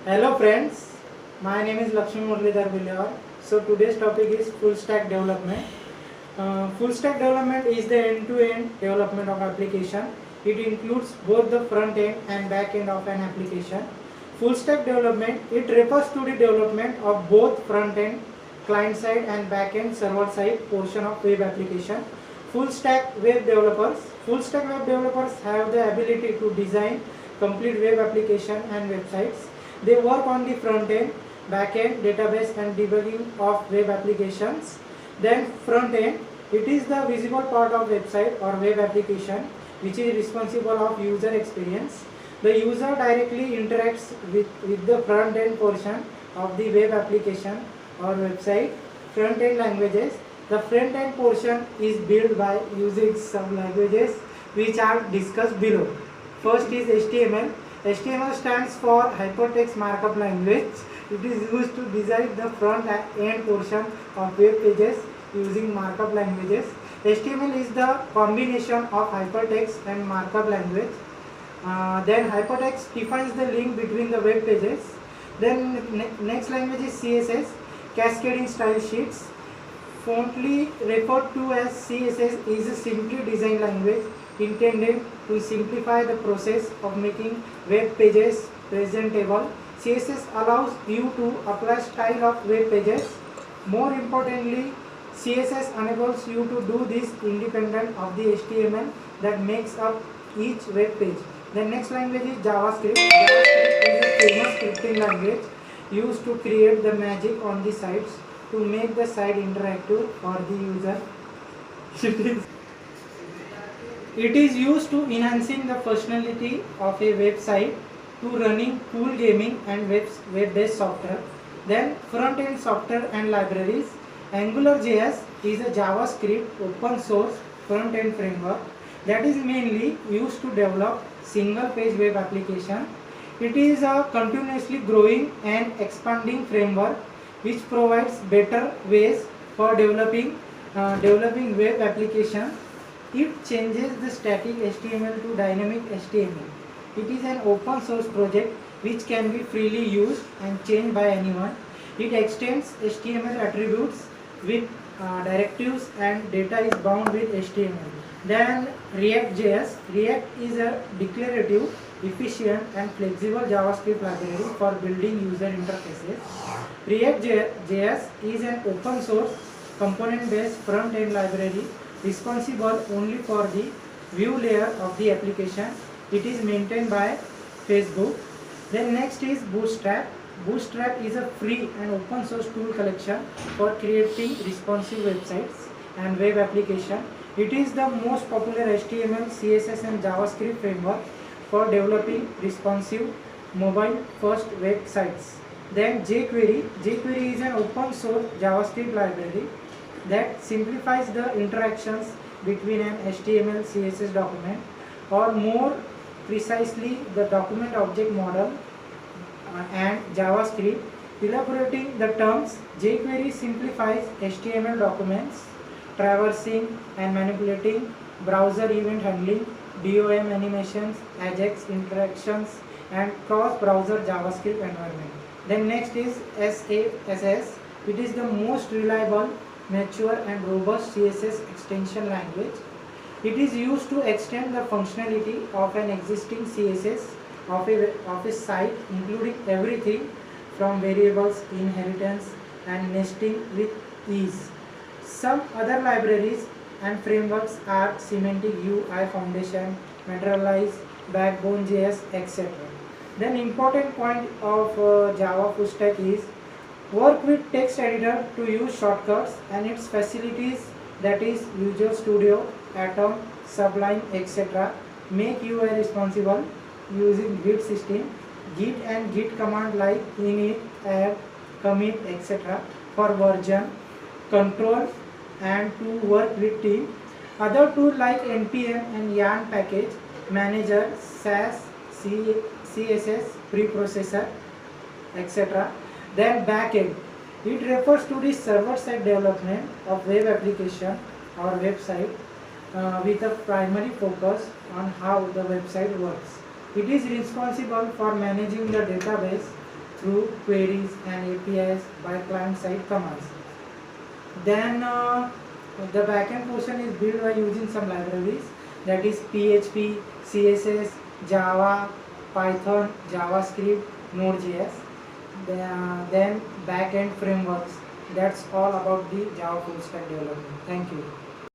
Hello friends, my name is Lakshmi Muralidhar Billiar. So today's topic is full stack development. Full stack development is the end-to-end development of application. It includes both the front end and back end of an application. Full stack development, it refers to the development of both front end, client side and back end server side portion of web application. Full stack web developers have the ability to design complete web application and websites. They work on the front end, back end, database and debugging of web applications. Then front end, it is the visible part of website or web application which is responsible of user experience. The user directly interacts with the front end portion of the web application or website. Front end languages, the front end portion is built by using some languages which are discussed below. First is HTML. HTML stands for Hypertext Markup Language. It is used to design the front end portion of web pages using markup languages. HTML is the combination of hypertext and markup language. Then hypertext defines the link between the web pages. Then next language is CSS, Cascading Style Sheets. Fondly referred to as CSS is a simply designed language intended to simplify the process of making web pages presentable. CSS allows you to apply style of web pages. More importantly, CSS enables you to do this independent of the HTML that makes up each web page. The next language is JavaScript. JavaScript is a famous scripting language used to create the magic on the sites to make the site interactive for the user. It is used to enhancing the functionality of a website to running cool gaming and web-based software. Then front-end software and libraries. AngularJS is a JavaScript open source front-end framework that is mainly used to develop single-page web application. It is a continuously growing and expanding framework which provides better ways for developing web application. It changes the static HTML to dynamic HTML. It is an open source project which can be freely used and changed by anyone. It extends HTML attributes with directives and data is bound with HTML. Then React.js. React is a declarative, efficient and flexible JavaScript library for building user interfaces. React.js is an open source component-based front-end library responsible only for the view layer of the application. It is maintained by Facebook. Then next is Bootstrap. Bootstrap is a free and open source tool collection for creating responsive websites and web application. It is the most popular HTML, CSS and JavaScript framework for developing responsive mobile first websites. Then jQuery. jQuery is an open source JavaScript library that simplifies the interactions between an HTML, CSS document, or more precisely the document object model and JavaScript. Elaborating the terms, jQuery simplifies HTML documents, traversing and manipulating, browser event handling, DOM animations, AJAX interactions, and cross-browser JavaScript environment. Then next is SASS. It is the most reliable, mature and robust CSS extension language. It is used to extend the functionality of an existing CSS of a site, including everything from variables, inheritance and nesting with ease. Some other libraries and frameworks are Semantic UI Foundation, Materialize, Backbone.js, etc. Then important point of Java full stack is work with text editor to use shortcuts and its facilities, that is Visual Studio, Atom, Sublime, etc. Make UI responsible using Git system, Git and Git command like init, add, commit, etc. for version control and to work with team. Other tools like NPM and Yarn package manager, SAS, CSS, preprocessor, etc. Then backend. It refers to the server-side development of web application or website with a primary focus on how the website works. It is responsible for managing the database through queries and APIs by client-side commands. Then the backend portion is built by using some libraries, that is PHP, CSS, Java, Python, JavaScript, Node.js. Then backend frameworks. That's all about the Java full stack development. Thank you.